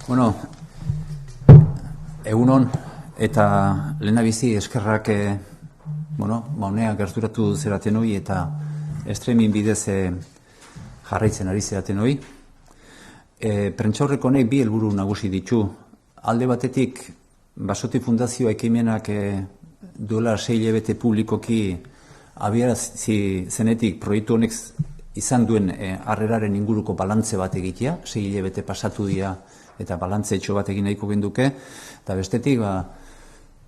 Bueno, egunon eta lehenabizi eskerrak honea gerturatu zeraten hoi eta estremin bidez jarraitzen ari zeraten hoi. Prentsaurreko honek bi helburu nagusi ditu. Alde batetik, Basoti Fundazioa ekimenak duela 6 hilabete publikoki abiarazi zenetik proiektu honek izan duen harreraren inguruko balantze bat egitea, 6 hilabete pasatu dira eta balantze etxo bat egin nahiko genduke, eta bestetik,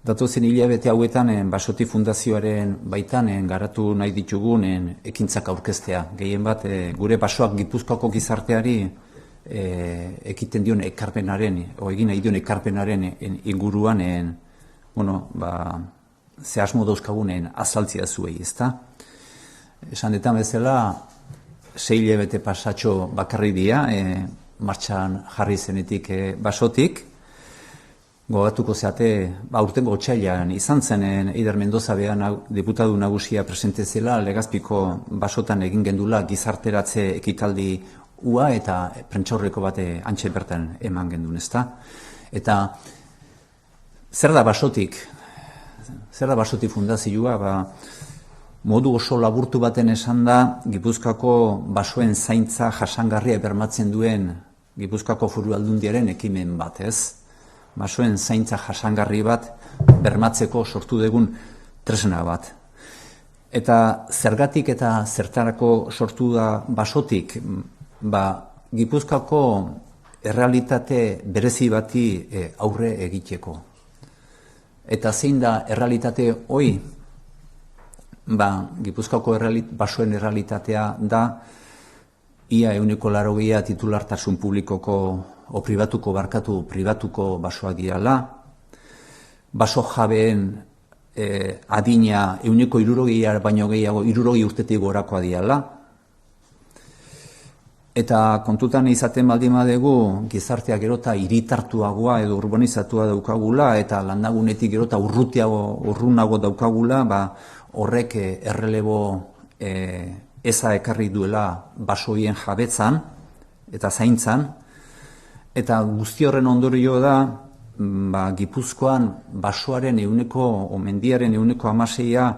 datozen hilabete hauetan Basoti Fundazioaren baitan garatu nahi ditugun ekintzak aurkeztea. Gehien bat, gure basoak Gipuzkoako gizarteari ekiten dion ekarpenaren, egin nahi dion ekarpenaren inguruan, ze asmo dauzkagunen azaltzia zuei, ezta? Esan detan bezala, 6 hilabete pasatxo bakarri dira, martxan jarri zenetik basotik. Gogatuko zeate, aurtengo otsailean izan zen Eider Mendoza behan diputatu nagusia presente zela, Legazpiko basotan egin gendula gizarteratze ekitaldi ua eta prentsaurreko bate antxe bertan eman gendun, ezta? Eta zer da basotik? Zer da Basoti Fundazioa? Modu oso laburtu baten esan da, Gipuzkoako basoen zaintza jasangarria bermatzen duen Gipuzkoako Foru Aldundiaren ekimen bat, ez? Basoen zaintza jasangarri bat bermatzeko sortu dugun tresna bat. Eta zergatik eta zertarako sortu da basotik, Gipuzkoako errealitate berezi bati aurre egiteko. Eta zein da errealitate hoi? Gipuzkoako basoen errealitatea da ia 80% titulartasun publikoko o pribatuko basoak dirala, baso jabeen adina 60% baino gehiago 60 urtetik gorakoa dirala, eta kontutan izaten baldin badegu gizartea gerota hiritartuagoa edo urbanizatua daukagula eta landagunetik gerota urrunago daukagula, horrek errelebo eza ekarri duela basoien jabetzan eta zaintzan, eta guzti horren ondorio da, Gipuzkoan basoaren mendiaren 16%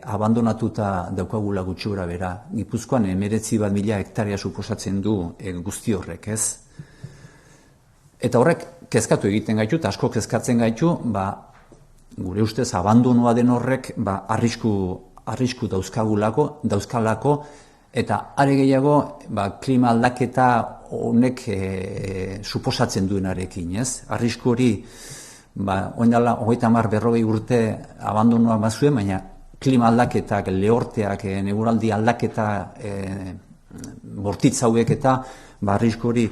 abandonatuta daukagula gutxi gora bera. Gipuzkoan 19.000 hektarea suposatzen du guzti horrek, ez? Eta horrek kezkatu egiten gaitu, eta asko kezkatzen gaitu, gure ustez abandonoa den horrek arrisku dauzkalako, eta are gehiago klima aldaketa honek suposatzen duenarekin, ez? Arrisku hori, oindala 30-40 urte abandonoa bazuen, baina klima aldaketak, lehorteak, neguraldi aldaketa, bortitz hauek eta arrisku hori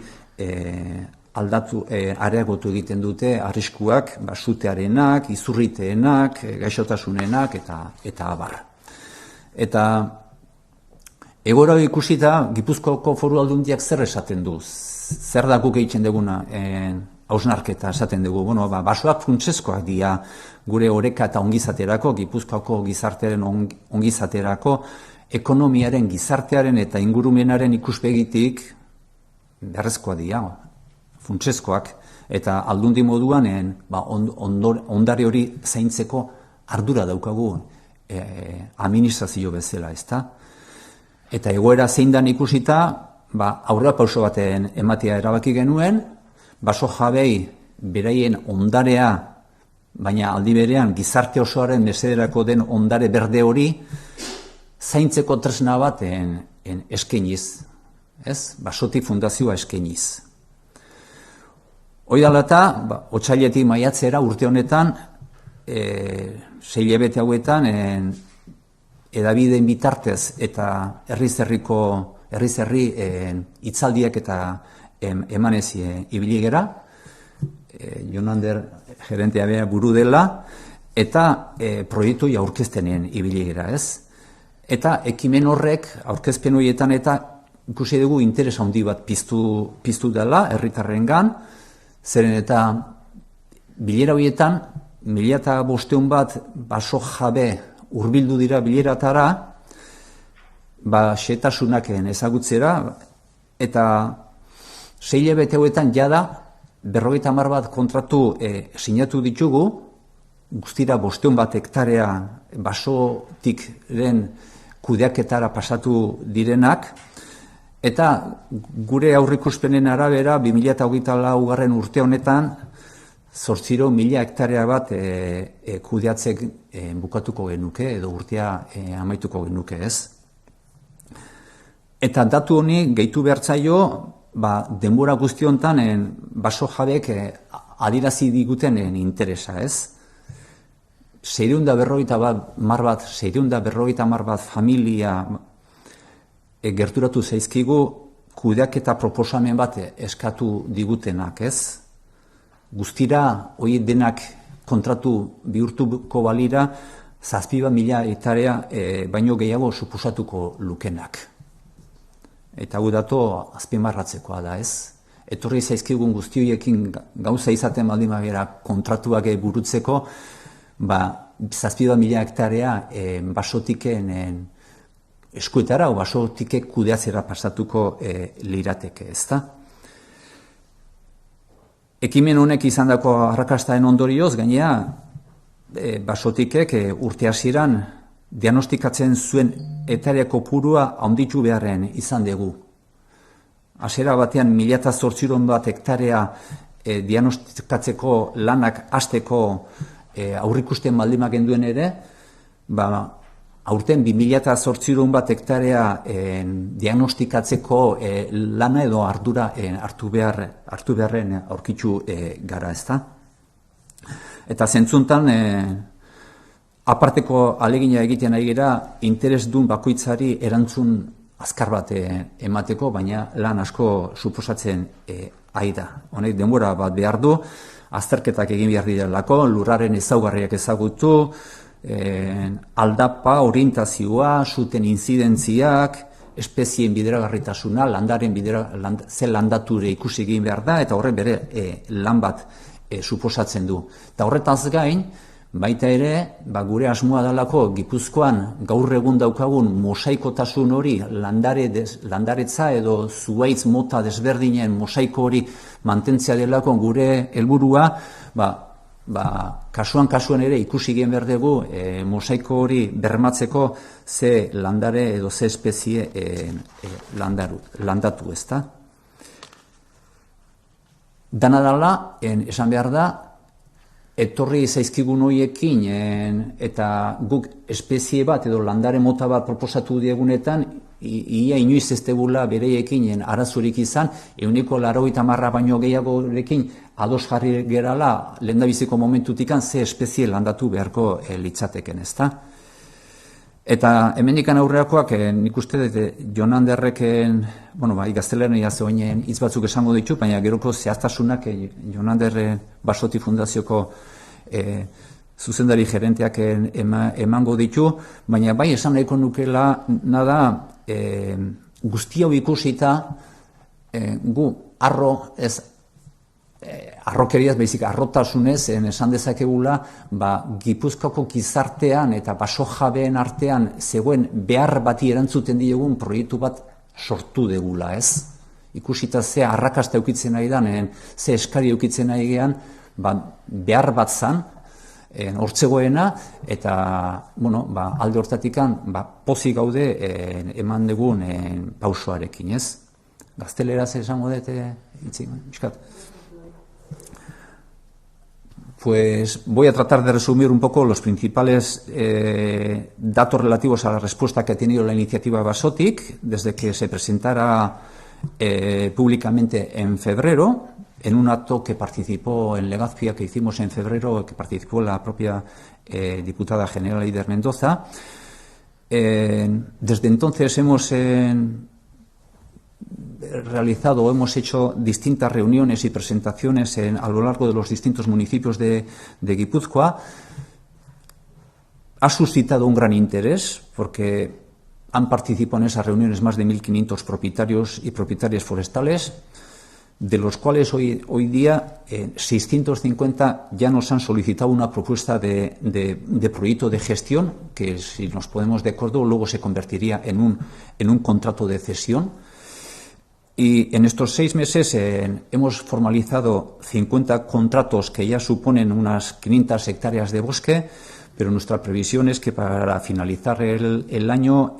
areagotu egiten dute arriskuak, sutearenak, izurriteenak, gaixotasunenak eta abar. Eta egoera ikusita, Gipuzkoako Foru Aldundiak zer esaten du? Zer da guk egiten duguna hausnarketa esaten dugu? Basoak funtsezkoak dira gure oreka eta ongizaterako, Gipuzkoako gizartearen ongizaterako, ekonomiaren, gizartearen eta ingurumenaren ikuspegitik beharrezkoa dira, funtsezkoak, eta aldundi moduan ondare hori zaintzeko ardura daukagu administrazio bezala, ezta? Eta egoera zein dan ikusita, aurrera pauso baten ematea erabaki genuen, baso jabei beraien ondarea, baina aldi berean gizarte osoaren mesederako den ondare berde hori, zaintzeko tresna bat eskainiz, ez? Basoti Fundazioa eskainiz. Hoi dela eta, otsailetik maiatzera urte honetan, 6 hilabete hauetan, edabideen bitartez eta herri hitzaldiak eta emanez ibili gera, Jonander gerentea bera buru dela, eta proiektu aurkeztenen ibili gera, ez? Eta ekimen horrek, aurkezpen horietan eta ikusi dugu interes handi bat piztu dela herritarrengan, zeren eta bilera horietan 1500 bat baso jabe hurbildu dira bileratara, xehetasunak ezagutzera, eta 6 hilabete hauetan jada 50 bat kontratu sinatu ditugu, guztira 500 bat hektarea basotikren kudeaketara pasatu direnak, eta gure aurrikuspenen arabera 2024 urte honetan 800.000 hektarea bat kudeatzek bukatuko genuke edo urtea amaituko genuke, ez? Eta datu honi gehitu behartzaio, denbora guzti honetan baso jabek adirazi diguten interesa, ez? 650 bat familia gerturatu zaizkigu kudeaketa proposamen bat eskatu digutenak, ez? Guztira, hori denak kontratu bihurtuko balira, 7.000 hektarea baino gehiago suposatuko lukenak. Eta hau dato azpimarratzekoa da, ez? Etorri zaizkigun guzti horiekin gauza izaten baldin bagera kontratuak burutzeko, 7.000 hektarea basotiken eskuetara o basotikek kudeatzera pasatuko lirateke, ezta? Ekimen honek izandako arrakastaen ondorioz, gainera, basotikek urte hasieran diagnostikatzen zuen hektarea kopurua handitu beharren izan dugu. Hasiera batean 1.800 bat hektarea diagnostikatzeko lanak hasteko aurrikusten baldimak genduen ere, aurten 2.800 bat hektarea diagnostikatzeko lana edo ardura hartu beharren aurkitu gara, ezta? Eta zentzuntan, aparteko alegina egiten ari gara, interesdun bakoitzari erantzun azkar bat emateko, baina lan asko suposatzen ari da. Honek denbora bat behar du, azterketak egin behar direlako, lurraren ezaugarriak ezagutu, aldapa, orientazioa, zuten inzidentziak, espezien bideragarritasuna, ze landature ikusi egin behar da, eta horre bere lan bat suposatzen du. Eta horretaz gain, baita ere, gure asmoa dalako Gipuzkoan gaur egun daukagun mosaikotasun hori, landaretza edo zuhaitz mota desberdinen mosaiko hori mantentzea delako gure helburua, kasuan ere ikusi egin behar dugu mosaiko hori bermatzeko ze landare edo ze espezie landatu, ezta? Dana dela, esan behar da, etorri zaizkigun horiekin eta guk espezie bat edo landare mota bat proposatu diegunetan, ia inoiz ez degula bereiekin arazurik izan, 90% baino gehiagorekin ados jarri gerala lehendabiziko momentutikan ze espezie landatu beharko litzateken, ezta? Eta hemendikan aurreakoak nik uste dut Jon Anderreken, gaztelania zegoen hitz batzuk esango ditu, baina geroko zehaztasunak Jon Ander Basoti Fundazioko zuzendari gerenteak emango ditu, baina bai esan nahiko nukela nada guzti hau ikusita gu arrokeriaz, baizik arrotasunez esan dezakegula, Gipuzkoako gizartean eta baso jabeen artean zegoen behar bati erantzuten diegun proiektu bat sortu degula, ez? Ikusita ze arrakasta eukitzen nahi dan, ze eskari eukitzen nahi gean, behar bat zan, hortzegoena, eta alde hortatikan pozik gaude eman dugun pausoarekin, ez? Gazteleraz esango dut, miskat. Pues voy a tratar de resumir un poco los principales datos relativos a la respuesta que ha tenido la iniciativa Basotik desde que se presentara públicamente en febrero, en un acto que participó en Legazpia que hicimos en febrero, que participó la propia diputada general Eider Mendoza. Desde entonces hemos hemos hecho distintas reuniones y presentaciones a lo largo de los distintos municipios de Guipúzcoa. Ha suscitado un gran interés porque han participado en esas reuniones más de 1.500 propietarios y propietarias forestales, de los cuales hoy día 650 ya nos han solicitado una propuesta de proyecto de gestión, que si nos ponemos de acuerdo luego se convertiría en un contrato de cesión. Y en estos 6 meses hemos formalizado 50 contratos que ya suponen unas 500 hectáreas de bosque, pero nuestra previsión es que para finalizar el año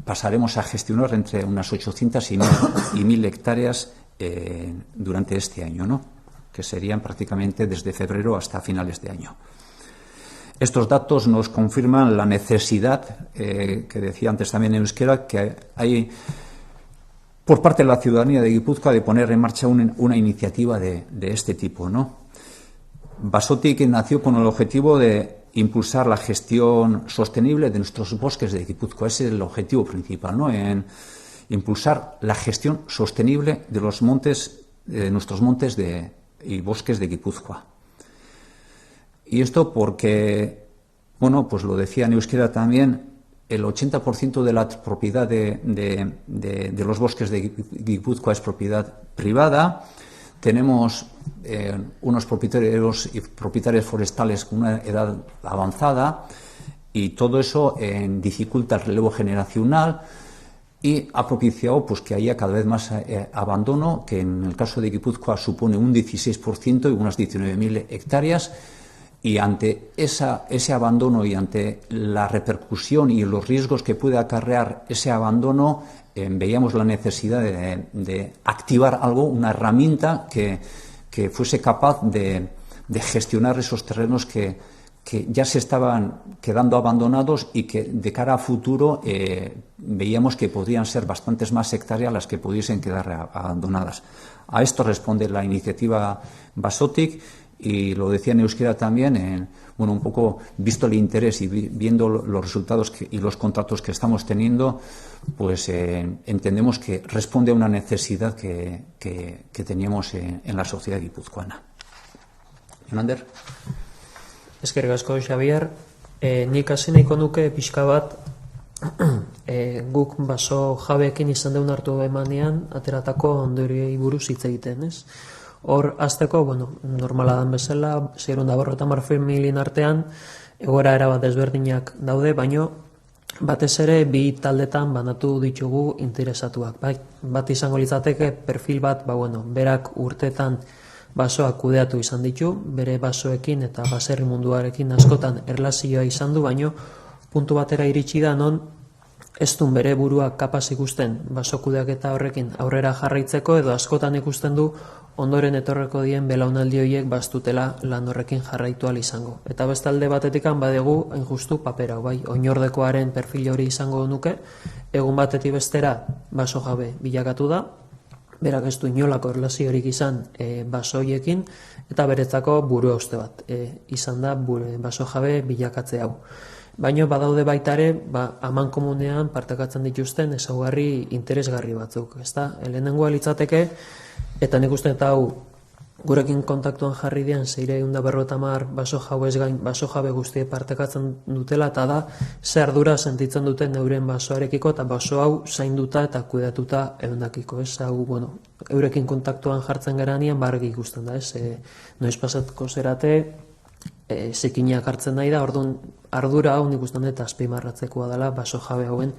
pasaremos a gestionar entre unas 800 y 1.000 hectáreas durante este año, ¿no? Que serían prácticamente desde febrero hasta finales de año. Estos datos nos confirman la necesidad, que decía antes también en euskera, que hay por parte de la ciudadanía de Guipúzcoa de poner en marcha una iniciativa de este tipo, ¿no? Basotik nació con el objetivo de impulsar la gestión sostenible de nuestros bosques de Guipúzcoa. Ese es el objetivo principal, ¿no? En impulsar la gestión sostenible de los montes, de nuestros montes y bosques de Guipúzcoa. Y esto porque, bueno, pues lo decía en euskera también, el 80% de la propiedad de los bosques de Guipúzcoa es propiedad privada. Tenemos unos propietarios forestales con una edad avanzada y todo eso dificulta el relevo generacional y ha propiciado pues, que haya cada vez más abandono, que en el caso de Guipúzcoa supone un 16% y unas 19.000 hectáreas. Y ante ese abandono y ante la repercusión y los riesgos que puede acarrear ese abandono, veíamos la necesidad de activar algo, una herramienta que fuese capaz de gestionar esos terrenos que ya se estaban quedando abandonados y que de cara a futuro veíamos que podrían ser bastantes más hectáreas las que pudiesen quedar abandonadas. A esto responde la iniciativa Basotik. Y lo decía en euskera también, bueno, un poco visto el interés y viendo los resultados y los contratos que estamos teniendo, pues entendemos que responde a una necesidad que teníamos en la sociedad guipuzcoana. Jonander? Eskerrik asko, Xabier. Nik hasi nahiko nuke pixka bat guk baso jabeekin izan deun hartu emanean ateratako ondoriei buruz hitz egiten, ez? Hor, azteko, bueno, normala dan bezala, 650.000 artean, egoera erabat desberdinak daude, baino, batez ere, bi taldetan banatu ditugu interesatuak. Bat izango litzateke, perfil bat, berak urtetan basoak kudeatu izan ditu, bere basoekin eta baserri munduarekin askotan erlazioa izan du, baino, puntu batera iritsi da, non, ez duen bere burua kapaz ikusten baso kudeaketa horrekin aurrera jarraitzeko, edo askotan ikusten du ondoren etorreko dien belaunaldi horiek bastutela lan horrekin jarraitu ahal izango. Eta bestalde batetikan badegu hain justu papera, bai, oinordekoaren perfil hori izango nuke, egun batetik bestera baso jabe bilakatu da, berak ez du inolako erlaziorik izan baso horiekin, eta beretzako burua uste bat izan da baso jabe bilakatze hau. Baina badaude baitare, aman komunean partekatzen dituzten ezaugarri interesgarri batzuk. Lehenengoa litzateke, eta nik uste eta hau gurekin kontaktuan jarri dian 650 baso jauez gain baso jabe guztie partekatzen dutela, eta da ze ardura sentitzen duten euren basoarekiko eta baso hau zainduta eta kudeatuta eundakiko. Eurekin kontaktuan jartzen geranean bargi ikusten da, noiz pasatko zerate, zikinak hartzen nahi da, orduan ardura hau nik ustean eta azpimarratzekoa dela baso jabe hauen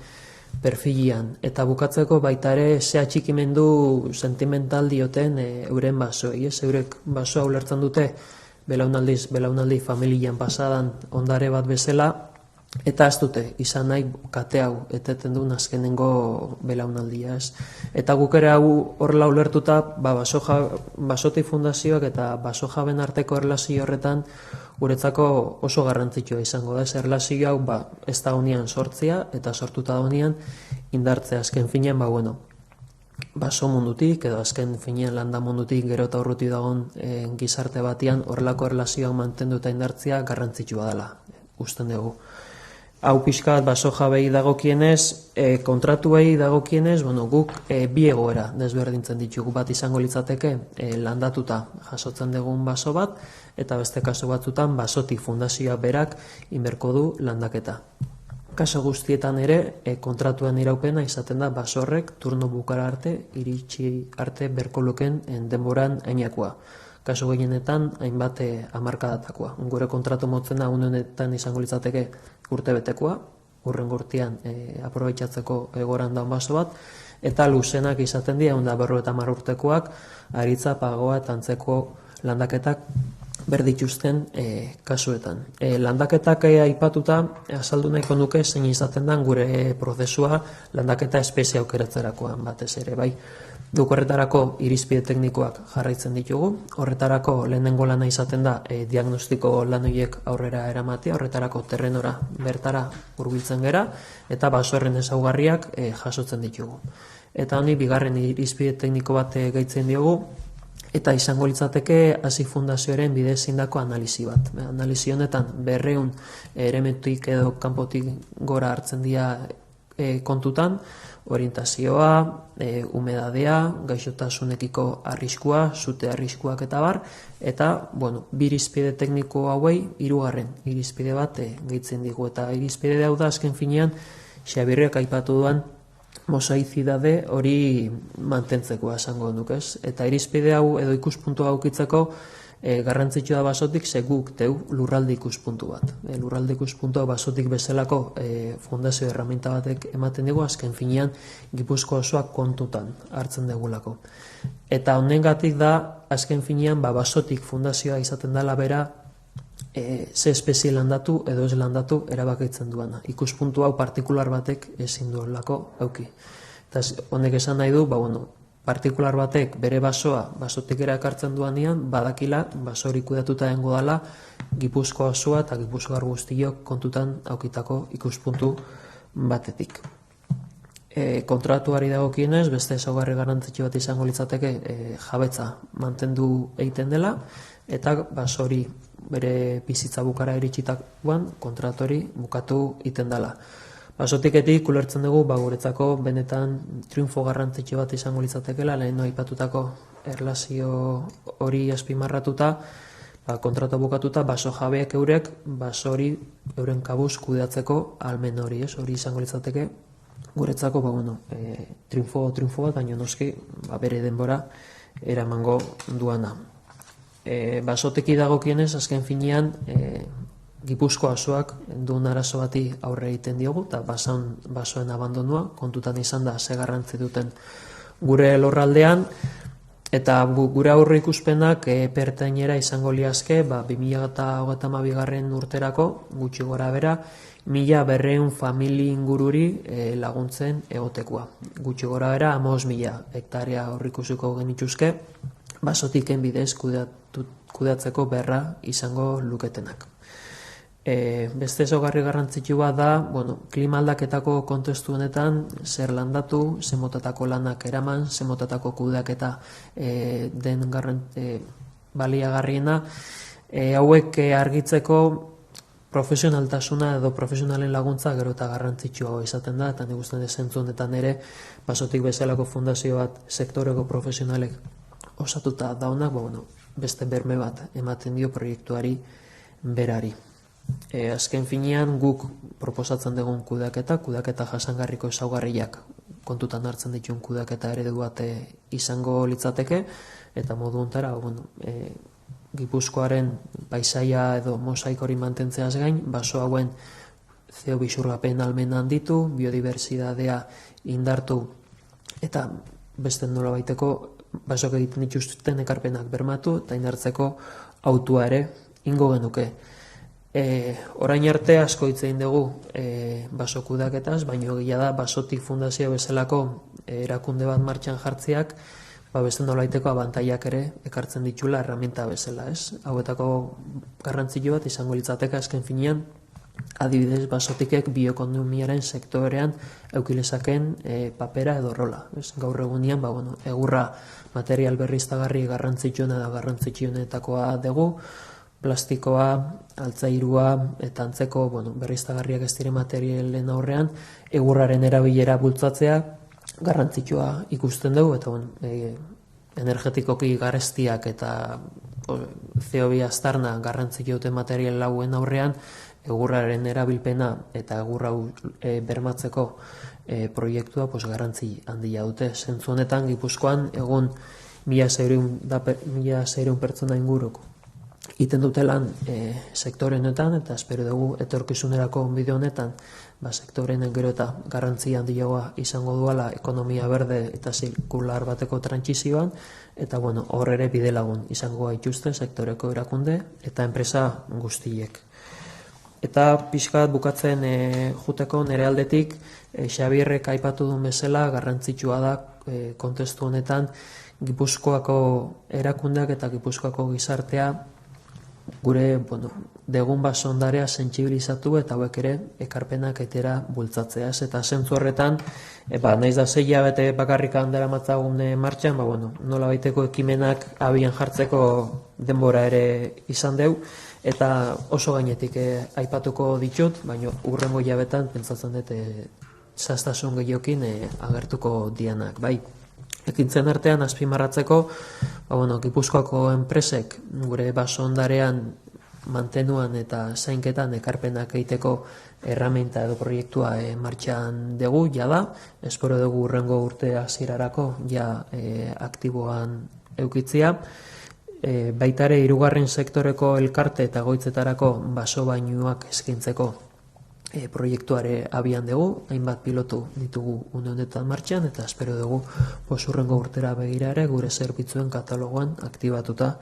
perfilian. Eta bukatzeko baita ere ze atxikimendu sentimental dioten euren basoei, eurek basoa ulertzen dute belaunaldi familian pasadan ondare bat bezala, eta ez dute izan nahi kate hau eteten duen azkenengo belaunaldia. Eta guk ere hau horrela ulertuta Basotik Fundazioak eta baso jaben arteko erlazio horretan guretzako oso garrantzitsua izango da. Erlazio hau ez da honian sortzea eta sortuta da honian indartzea. Azken finean, baso mundutik edo azken finean landa mundutik gero eta urruti dagoen gizarte batian horrelako erlazioak mantendu eta indartzea garrantzitsua dela, usten dugu. Hau pixka bat baso jabei dagokienez, kontratuei dagokienez, guk bi egoera desberdintzen ditugu. Bat izango litzateke landatuta jasotzen dugun baso bat, eta beste kasu batzutan Basotik Fundazioa berak inberko du landaketa. Kaso guztietan ere, kontratuen iraupena izaten da basorrek turno bukara arte, iritsi arte berko luken denboran hainakoa. Kasu gehienetan, hainbat hamarkadatakoa. Gure kontratu motzena honetan izango litzateke urte betekoa, urren gurtian aprobetxatzeko egoran daun baso bat, eta luzenak izaten dira, 150 urtekoak, aritza, pagoa eta antzeko landaketak berdituzten kasuetan. Landaketak aipatuta, azaldu nahiko nuke zein izaten den gure prozesua landaketa espezie aukeratzerakoan batez ere, bai. Guk horretarako irizpide teknikoak jarraitzen ditugu, horretarako lehenengo lana izaten da diagnostiko lan horiek aurrera eramatea, horretarako terrenora bertara hurbiltzen gera, eta basoerren ezaugarriak jasotzen ditugu. Eta honi bigarren irizpide tekniko bat gehitzen diogu, eta izango litzateke Hasi Fundazioaren bidez egindako analisi bat. Analisi honetan 200 elementutik edo kanpotik gora hartzen dira kontutan, orientazioa, humedadea, gaixotasunekiko arriskua, sute arriskuak eta bar, eta, bi irizpide tekniko hauei, 3. irizpide bat gehitzen digu. Eta irizpide hau da, azken finean, Xabirrek aipatu duan mosaizidade hori mantentzeko esango duk, ez? Eta irizpide hau edo ikuspuntu hau ukitzeko garrantzitsua da basotik, ze guk teu lurralde ikuspuntu bat. Lurralde ikuspuntu hau basotik bezalako fundazio erraminta batek ematen dugu, azken finean Gipuzkoa osoak kontutan hartzen dugulako. Eta honengatik da, azken finean basotik fundazioa izaten dela bera ze espezie landatu edo ez landatu erabakitzen duana. Ikuspuntu hau partikular batek ezin duelako auki. Eta honek esan nahi du, partikular batek bere basotik erakartzen duanean, badakila baso hori kudeatuta dengo dela Gipuzkoa osoa eta Gipuzkoar guztiok kontutan aukitako ikuspuntu batetik. Kontratuari dagokienez, beste ezaugarri garrantzitsu bat izango litzateke jabetza mantendu egiten dela, eta baso hori bere bizitza bukara iritsitakoan kontratu hori bukatu egiten dela. Basotiketik ulertzen dugu, guretzako benetan triunfo garrantzitsu bat izango litzatekela, lehen aipatutako erlazio hori azpimarratuta, kontratu bukatuta, baso jabeak eurek, baso hori euren kabuz kudeatzeko almen hori, hori izango litzateke guretzako, triunfo bat, baina noski bere denbora eramango duana. Basoteki dagokienez, azken finean, Gipuzkoa osoak duen arazo bati aurre egiten diogu, eta basoen abandonua, kontutan izan da, ze garrantzi duten gure lorraldean, eta gure aurre ikuspenak pertainera izango liazke, 2022 urterako, gutxi gora bera, 1200 famili ingururi laguntzen egotekoa. Gutxi gora bera, 15.000 hektarea aurrikusiko genituzke, basotiken bidez kudeatzeko beharra izango luketenak. Beste ezaugarri garrantzitsua da, klima aldaketako kontestu honetan zer landatu, ze motatako lanak eraman, ze motatako kudeaketa den baliagarriena, hauek argitzeko profesionaltasuna edo profesionalen laguntza gero eta garrantzitsua izaten da, eta nik uste zentzu honetan ere basotik bezalako fundazio bat sektoreko profesionalek osatuta daunak, beste berme bat ematen dio proiektuari berari. Azken finean guk proposatzen dugun kudeaketa jasangarriko ezaugarriak kontutan hartzen dituen kudeaketa eredu bat izango litzateke, eta modu hontara Gipuzkoaren paisaia edo mosaiko hori mantentzeaz gain, baso hauen zeobisurgapen almen handitu, biodibertsitatea indartu eta beste nola baiteko basok egiten dituzten ekarpenak bermatu eta indartzeko autua ere ingo genuke. Orain arte asko hitz egin dugu baso kudeaketaz, baina egia da basotik fundazio bezalako erakunde bat martxan jartziak beste nolaiteko abantailak ere ekartzen ditula erraminta bezala, ez? Hauetako garrantzio bat izango litzateke azken finean, adibidez basotikek bioekonomiaren sektorean eukilezaken papera edo rola. Gaur egunean, egurra material berriztagarri garrantzitsuena da garrantzitsuenetakoa dugu, plastikoa, altzairua eta antzeko berriztagarriak ez diren materialen aurrean egurraren erabilera bultzatzea garrantzitsua ikusten dugu, eta energetikoki garestiak eta CO2 aztarna garrantzitsua duten material hauen aurrean egurraren erabilpena eta egurra bermatzeko proiektua garrantzi handia dute. Zentzu honetan Gipuzkoan egun 1.600 pertsona inguruk iten dute lan sektore honetan, eta espero dugu etorkizunerako bide honetan sektoreen gero eta garrantzi handiagoa izango duela ekonomia berde eta zirkular bateko trantsizioan, eta hor ere bide lagun izango gaituzte sektoreko erakunde eta enpresa guztiek. Eta pixkat bukatzen juteko nire aldetik, Xabierrek aipatu duen bezala garrantzitsua da kontestu honetan Gipuzkoako erakundeak eta Gipuzkoako gizartea gure degun basondarea sentsibilizatu eta hauek ere ekarpenak etera bultzatzea. Eta zentzu horretan, naiz da 6 hilabete bakarrik daramatzagun martxan, nola baiteko ekimenak abian jartzeko denbora ere izan deu, eta oso gainetik aipatuko ditut, baina hurrengo hilabetan pentsatzen dut zehaztasun gehiokin agertuko dianak. Ekintzen artean azpimarratzeko, Gipuzkoako enpresek gure basondarean mantenuan eta zainketan ekarpenak egiteko erraminta edo proiektua martxan dugu, jada, espero dugu hurrengo urte hasierarako aktiboan eukitzia. Baitare hirugarren sektoreko elkarte eta goitzetarako baso bainuak eskaintzeko proiektuare abian dugu, hainbat pilotu ditugu une honetan martxan, eta espero dugu hurrengo urtera begira ere gure zerbitzuen katalogoan aktibatuta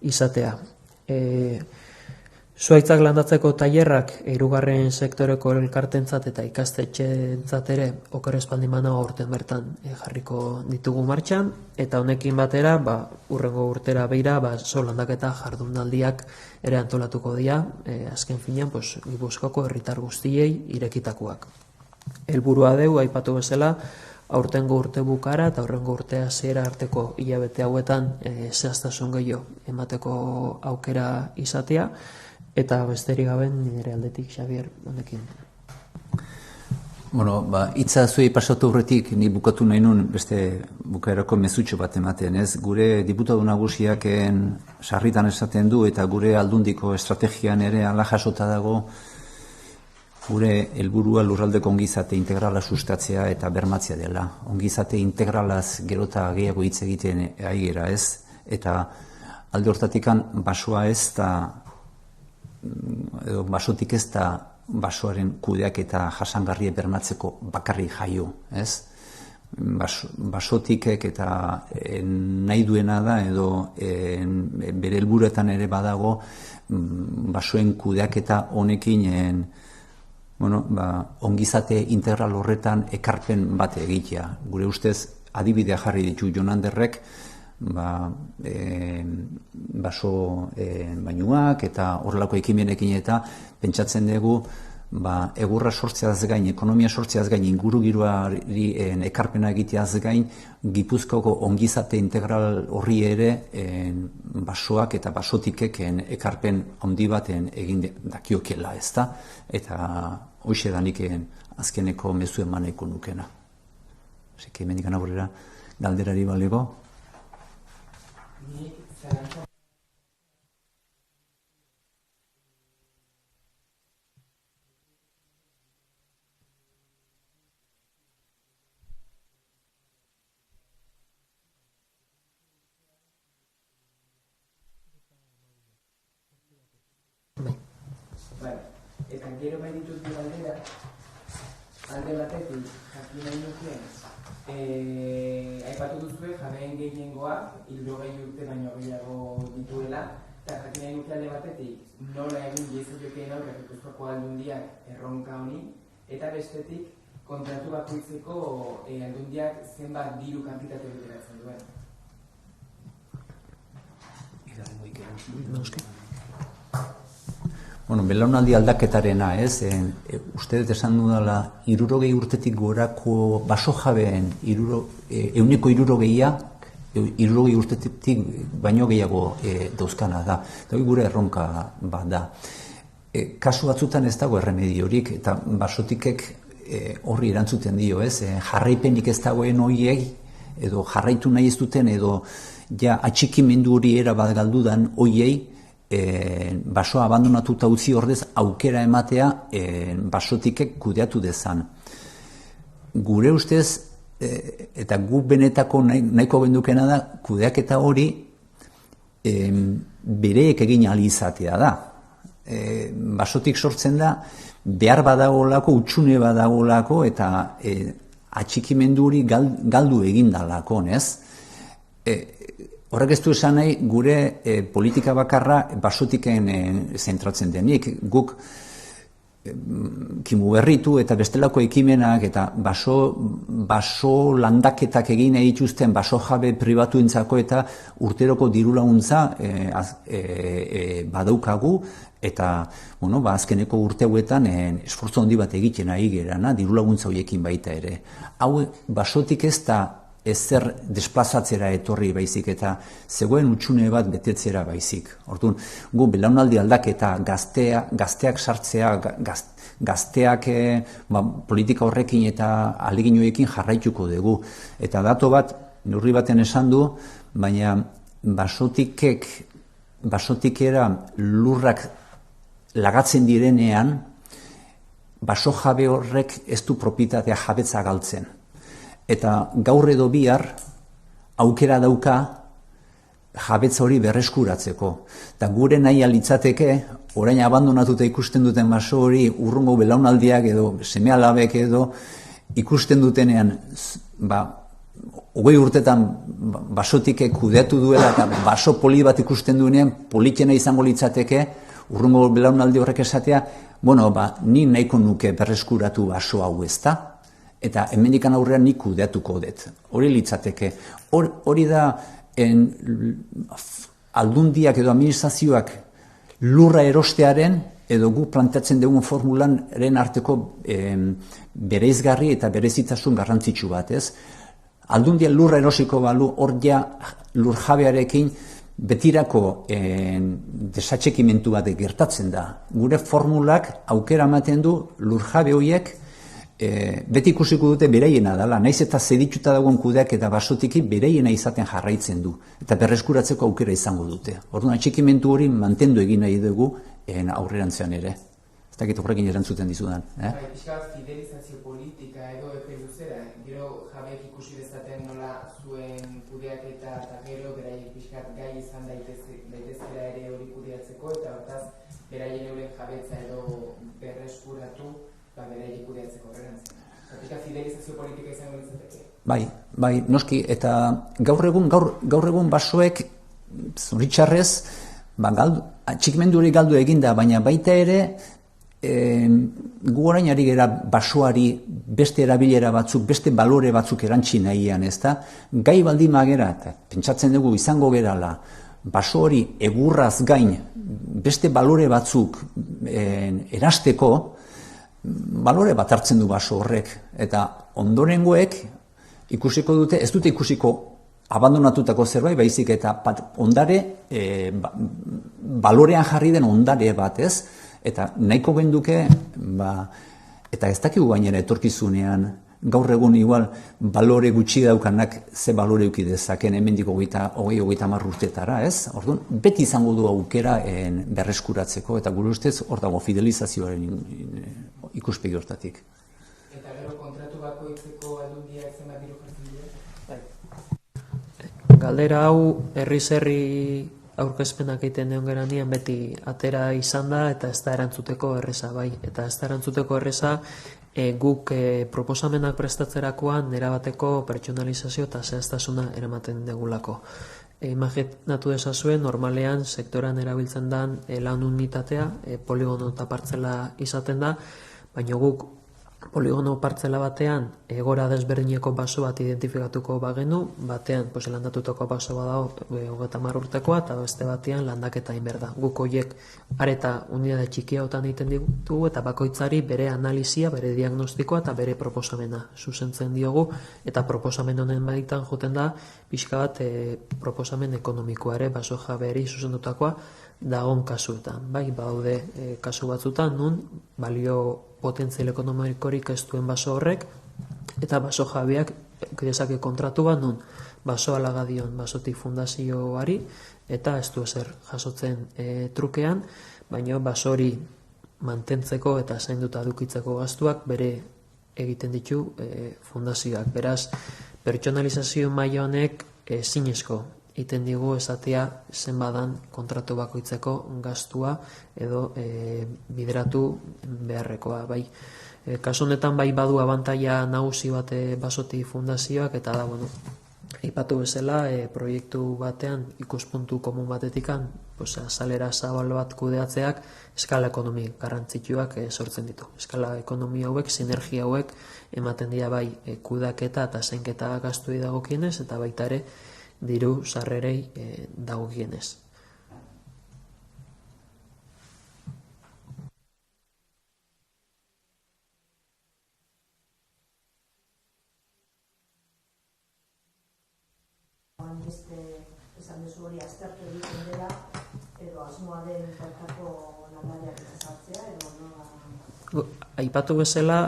izatea. Zuhaitzak landatzeko tailerrak hirugarren sektoreko elkartentzat eta ikastetxeentzat ere oker espaldin banago aurten bertan jarriko ditugu martxan, eta honekin batera hurrengo urtera begira landaketa jardunaldiak ere antolatuko dira, azken finean Gipuzkoako herritar guztiei irekitakoak. Helburua deu aipatu bezala aurtengo urte bukara eta aurrengo urte hasiera arteko hilabete hauetan zehaztasun gehiago emateko aukera izatea. Eta besterik gabe nire aldetik, Xabier, honekin. Hitza zuei pasatu horretik, ni bukatu nahi nun beste bukaerako mezutxo bat ematen, ez? Gure diputatu nagusiak sarritan esaten du eta gure aldundiko estrategian ere ala jasota dago gure helburua lurraldeko ongizate integrala sustatzea eta bermatzea dela. Ongizate integralaz gero eta gehiago hitz egiten ari gera, ez? Eta alde hortatikan basoa ez da basotik ez da basoaren kudeak eta jasangarria bermatzeko bakarrik jaio, ez? Basotikek eta nahi duena da edo bere helburuetan ere badago basoen kudeak eta honekin ongizate integral horretan ekarpen bat egitea. Gure ustez adibidea jarri ditu Jon Anderrek, baso bainuak eta horrelako ekimenekin eta pentsatzen dugu egurra sortzeaz gain, ekonomia sortzeaz gain, ingurugiroari ekarpena egiteaz gain, Gipuzkoako ongizate integral horri ere basoak eta basotikek ekarpen handi baten egin dakiokela, ezta? Eta hoxe da nik azkeneko mezu emaneko nukena. Así hemendik aurrera galderari balego. Eta gero bai ditut galdera, alde batetik, jakin nahi nukeen, aipatu duzue jabeen gehiengoak 60 urte baino gehiago dituela, eta jakin nahi nuke alde batetik nola egin diezaiokeen aurre Gipuzkoako Aldundiak erronka honi, eta bestetik kontratu bakoitzeko Aldundiak zenbat diru kantitate biteratzen duen. Belaunaldi aldaketarena, ez? Uste dut esan dudala, 60 urtetik gorako baso jabeen 60%, 60 urtetik baino gehiago dauzkana da. Eta gure erronka bat da. Kasu batzutan ez dago erremediorik, eta basotikek horri erantzuten dio, ez? Jarraipenik ez dagoen horiei, edo jarraitu nahi ez duten, edo atxikimendu hori erabat galdudan horiei, basoa abandonatuta utzi ordez aukera ematea basotikek kudeatu dezan. Gure ustez, eta gu benetako nahiko gendukena da, kudeaketa hori bereek egin ahal izatea da. Basotik sortzen da, behar badagolako, utxune badagolako, eta atxikimendu hori galdu egindalako, ez? Horrek ez du esan nahi, gure politika bakarra basotiken zentratzen denik. Guk kimu berritu eta bestelako ekimenak eta baso landaketak egin dituzten baso jabe pribatuentzako eta urteroko diru laguntza badaukagu eta azkeneko urte hauetan esfortzu handi bat egiten ari gerana diru laguntza horiekin baita ere. Hau basotik ez da ezer desplazatzera etorri baizik eta zegoen utxune bat betetzera baizik. Orduan, gu belaunaldi aldaketa gazteak sartzea, gazteak politika horrekin eta ahalegin horiekin jarraituko dugu. Eta dato bat, neurri baten esan du, baina basotikera lurrak lagatzen direnean, baso jabe horrek ez du propietatea jabetza galtzen. Eta gaur edo bihar aukera dauka jabetza hori berreskuratzeko. Eta gure nahi litzateke, orain abandonatuta ikusten duten baso hori urrungo belaunaldiak edo seme-alabek edo ikusten dutenean 20 urtetan basotik kudeatu duela eta baso poli bat ikusten duenean politena izango litzateke urrungo belaunaldi horrek esatea, ni nahiko nuke berreskuratu baso hau ezta. Eta hemendikan aurrean nik kudeatuko dut. Hori litzateke. Hori da aldundiak edo administrazioak lurra erostearen edo gu planteatzen dugun formularen arteko bereizgarri eta berezitasun garrantzitsu bat, ez? Aldundia lurra erosiko balu hor ja lur jabearekin betirako desatxekimentu bat gertatzen da. Gure formulak aukera ematen du lur jabe horiek beti ikusiko dute beraiena dela, naiz eta zedituta dagoen kudeak eta basotiki beraiena izaten jarraitzen du, eta berreskuratzeko aukera izango dute. Orduan, atxikimendu hori mantendu egin nahi dugu aurrerantzean ere. Ez dakit horrekin erantzuten dizudan. Pixka fidelizazio politika edo epe luzera, gero jabeek ikusi dezaten nola zuen kudeak eta gero beraiek pixkat gai izan daitezkera ere hori kudeatzeko, eta hortaz beraien euren jabetza edo berreskuratu beraiek kudeatzeko horrerantzen. Pixka fidelizazio politika izango litzateke? Bai, noski, eta gaur egun basoek zoritxarrez atxikimendu hori galdu eginda, baina baita ere gu orain ari gera basoari beste erabilera batzuk, beste balore batzuk erantzi nahian, ezta? Gai baldin magera, pentsatzen dugu izango gerala, baso hori egurraz gain beste balore batzuk erasteko, balore bat hartzen du baso horrek, eta ondorengoek ikusiko dute, ez dute ikusiko abandonatutako zerbait, baizik eta ondare, balorean jarri den ondare bat, ez? Eta nahiko genduke, eta ez dakigu gainera etorkizunean, gaur egun igual balore gutxi daukanak ze balore euki dezaken hemendik 20-30 urtetara, ez? Orduan, beti izango du aukera berreskuratzeko, eta gure ustez hor dago fidelizazioaren ikuspegi hortatik. Eta gero kontratu bakoitzeko aldundiak zenbat diru jartzen dira? Galdera hau herri aurkezpenak egiten egon geranian beti atera izan da eta ez da erantzuteko erreza, bai. Eta ez da erantzuteko erreza guk proposamenak prestatzerakoan erabateko pertsonalizazio eta zehaztasuna eramaten degulako. Imaginatu dezazuen, normalean sektoran erabiltzen den lan unitatea, poligono eta partzela izaten da, baina guk poligono partzela batean egora desberdineko baso bat identifikatuko bagenu, batean landatutako baso badago 30 urtekoa eta beste batean landaketa egin da. Guk horiek areta unitate txikiotan egiten ditugu eta bakoitzari bere analisia, bere diagnostikoa eta bere proposamena zuzentzen diogu, eta proposamen honen baitan joten da pixka bat proposamen ekonomikoa ere baso jabeari zuzendutakoa dagon kasuetan. Bai, baude kasu batzutan nun balio potentzial ekonomikorik ez duen baso horrek, eta baso jabeak dezake kontratu bat nun baso alagadion basotik fundazioari, eta ez du ezer jasotzen trukean, baina baso hori mantentzeko eta zainduta edukitzeko gastuak bere egiten ditu fundazioak. Beraz, pertsonalizazio maila honek ezinezko egiten digu esatea zenbadan kontratu bakoitzeko gastua edo bideratu beharrekoa. Bai, kasu honetan bai badu abantaila nagusi bat Basoti fundazioak, eta da, aipatu bezala, proiektu batean ikuspuntu komun batetikan, azalera zabal bat kudeatzeak eskala ekonomi garrantzitsuak sortzen ditu. Eskala ekonomi hauek, sinergia hauek ematen dira bai kudeaketa eta zainketa gastuei dagokienez, eta baita ere diru sarrerei dagokienez. Esan duzu hori aztertu egiten dela, edo asmoa den bertako landariak ezartzea, edo nola? Aipatu bezala,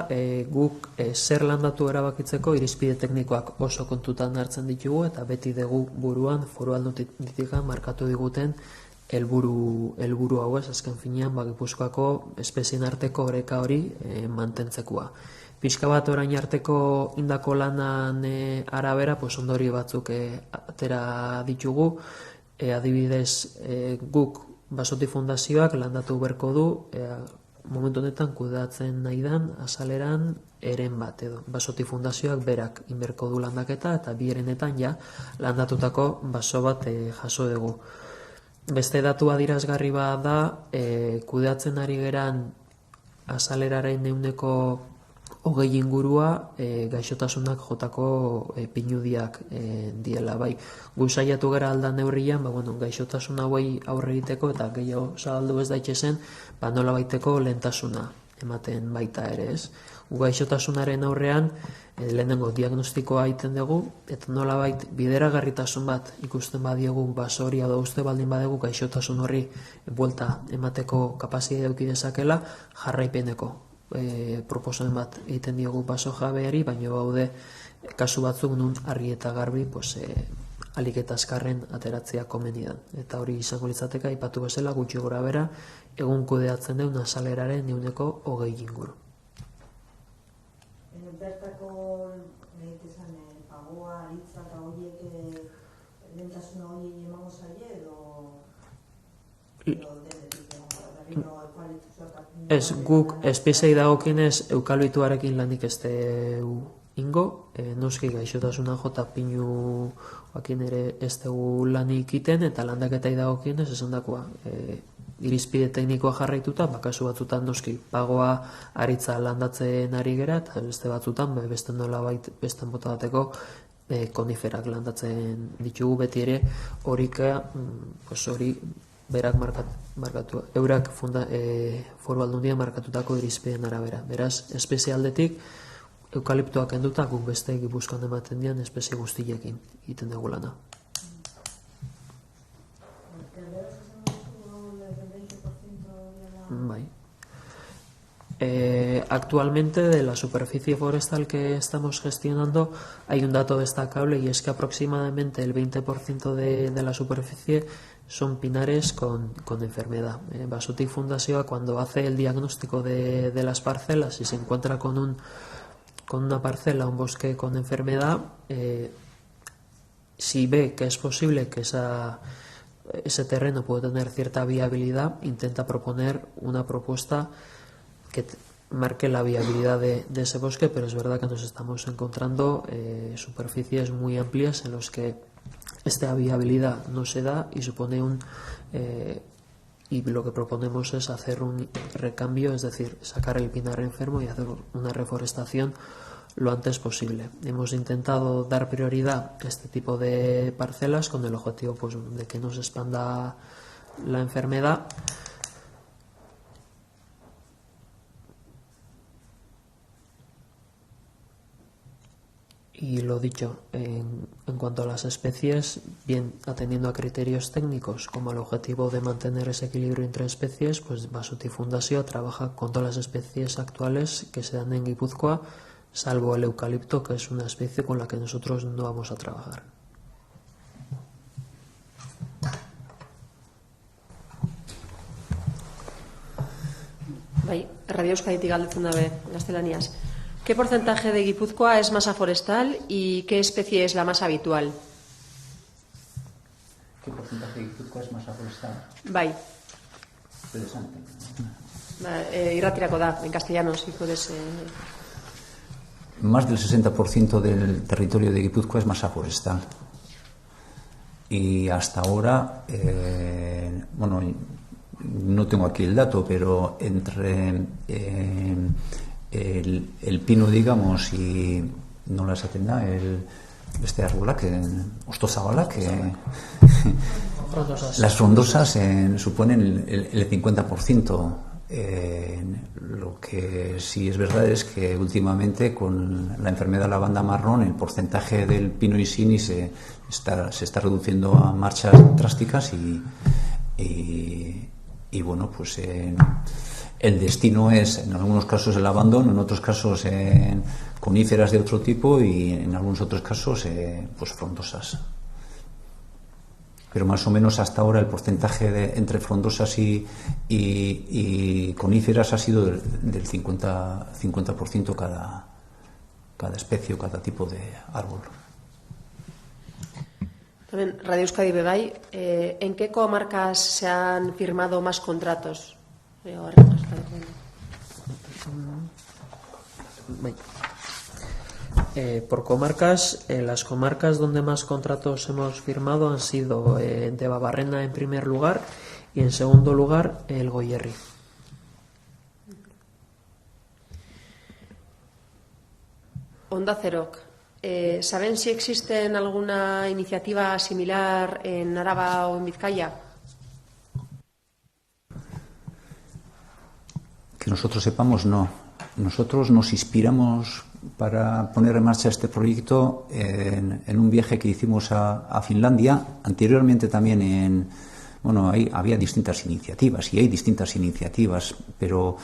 guk zer landatu erabakitzeko irizpide teknikoak oso kontutan hartzen ditugu, eta beti dugu buruan foru aldunditik markatu diguten helburu hau, azken finean Gipuzkoako espezien arteko oreka hori mantentzekoa. Pixka bat orain arteko indako lanan arabera, ondori batzuk atera ditugu. Adibidez, guk Basoti fundazioak landatu berko du, momentu honetan kudeatzen nahi dan azaleran eren bat, edo Basoti fundazioak berak inberko du landaketa, eta bi erenetan ja landatutako baso bat jaso dugu. Beste datu adirazgarri bat da, kudeatzen ari geran azaleraren 20% ingurua gaixotasunak jotako pinudiak diela. Bai, gu saiatu gara aldan neurrian, gaixotasun hauei aurre egiteko eta gehiago zabaldu ez daitezen, nola baiteko lehentasuna ematen baita ere, ez? Gu gaixotasunaren aurrean lehenengo diagnostikoa egiten dugu, eta nola bait bideragarritasun bat ikusten badiegu baso hori edo uste baldin badegu gaixotasun horri buelta emateko kapazitatea eduki dezakela, jarraipeneko proposamen bat egiten diogu baso jabeari, baina baude kasu batzuk nun argi eta garbi alik eta azkarren ateratzea komeni da. Eta hori izango litzateke aipatu bezala gutxi gora bera egun kudeatzen den azaleraren 20% inguru. Bertako egitezan pagoa, aritza eta horiek lehentasuna horiek emango zaie edo denetik berriro ekualituzioak? Ez, guk espeziei dagokienez eukaliptuarekin lanik ez dugu ingo, noski gaixotasuna jota pinu bakin ere ez dugu lanik iten, eta landaketai dagokienez esan dakoa. Irizpide teknikoa jarraituta, kasu batzutan noski pagoa aritza landatzen ari gera, eta beste batzutan, beste nola bait, beste bota bateko koniferak landatzen ditugu beti ere, hori berak markatu, eurak foru aldundia markatutako irizpideen arabera. Beraz, espezialdetik, eukaliptoak enduta, guk beste Gipuzkoan ematen dian espezie guztiekin egiten dugu lana. Bai. Actualmente de la superficie forestal que estamos gestionando hay un dato destacable, y es que aproximadamente el 20% de la superficie son pinares con enfermedad. Basoti Fundazioa, cuando hace el diagnóstico de las parcelas y se encuentra con una parcela, un bosque con enfermedad, si ve que es posible que ese terreno puede tener cierta viabilidad, intenta proponer una propuesta que marque la viabilidad de ese bosque, pero es verdad que nos estamos encontrando superficies muy amplias en los que esta viabilidad no se da y supone y lo que proponemos es hacer un recambio, es decir, sacar el pinar enfermo y hacer una reforestación lo antes posible. Hemos intentado dar prioridad a este tipo de parcelas con el objetivo de que no se expanda la enfermedad. Y lo dicho, en cuanto a las especies, bien atendiendo a criterios técnicos como el objetivo de mantener ese equilibrio entre especies, pues Basoti Fundazioa trabaja con todas las especies actuales que se dan en Guipúzcoa, salvo el eucalipto, que es una especie con la que nosotros no vamos a trabajar. Bai, Radio Euskaditik galdetzen dabe gaztelaniaz. ¿Qué porcentaje de Guipúzcoa es masa forestal y qué especie es la más habitual? ¿Qué porcentaje de Guipúzcoa es masa forestal? Bai, Interesante. irratirako da, en castellano, si puedes... Más del 60% del territorio de Guipúzcoa es masa forestal. Y hasta ahora, bueno, no tengo aquí el dato, pero entre el pino, digamos, y no las atenda, este árbol, que Ostozabala, que las frondosas suponen el 50%. Lo que sí es verdad es que últimamente con la enfermedad de la banda marrón el porcentaje del pino insignis se está reduciendo a marchas drásticas y bueno, pues el destino es en algunos casos el abandono, en otros casos coníferas de otro tipo y en algunos otros casos pues frondosas. Pero más o menos hasta ahora el porcentaje entre frondosas y coníferas ha sido del 50% cada especie o cada tipo de árbol. También Radio Euskadi Bebai, ¿en qué comarcas se han firmado más contratos? Por comarcas, las comarcas donde más contratos hemos firmado han sido Debabarrena en primer lugar y en segundo lugar el Goierri. Onda Cerok, ¿saben si existe alguna iniciativa similar en Araba o en Vizcaya? Que nosotros sepamos, no. Nosotros nos inspiramos para poner en marcha este proyecto en un viaje que hicimos a Finlandia. Anteriormente también había distintas iniciativas y hay distintas iniciativas, pero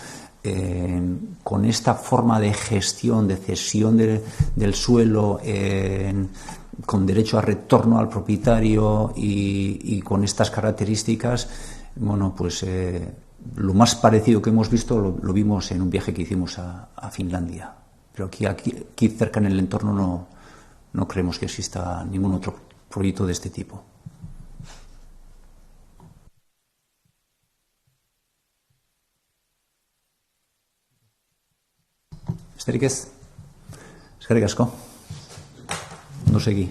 con esta forma de gestión, de cesión del suelo con derecho a retorno al propietario y con estas características, bueno, pues lo más parecido que hemos visto lo vimos en un viaje que hicimos a Finlandia. Pero aquí cerca en el entorno no creemos que exista ningún otro proyecto de este tipo. Besterik ez, eskerrik asko, ondo segi.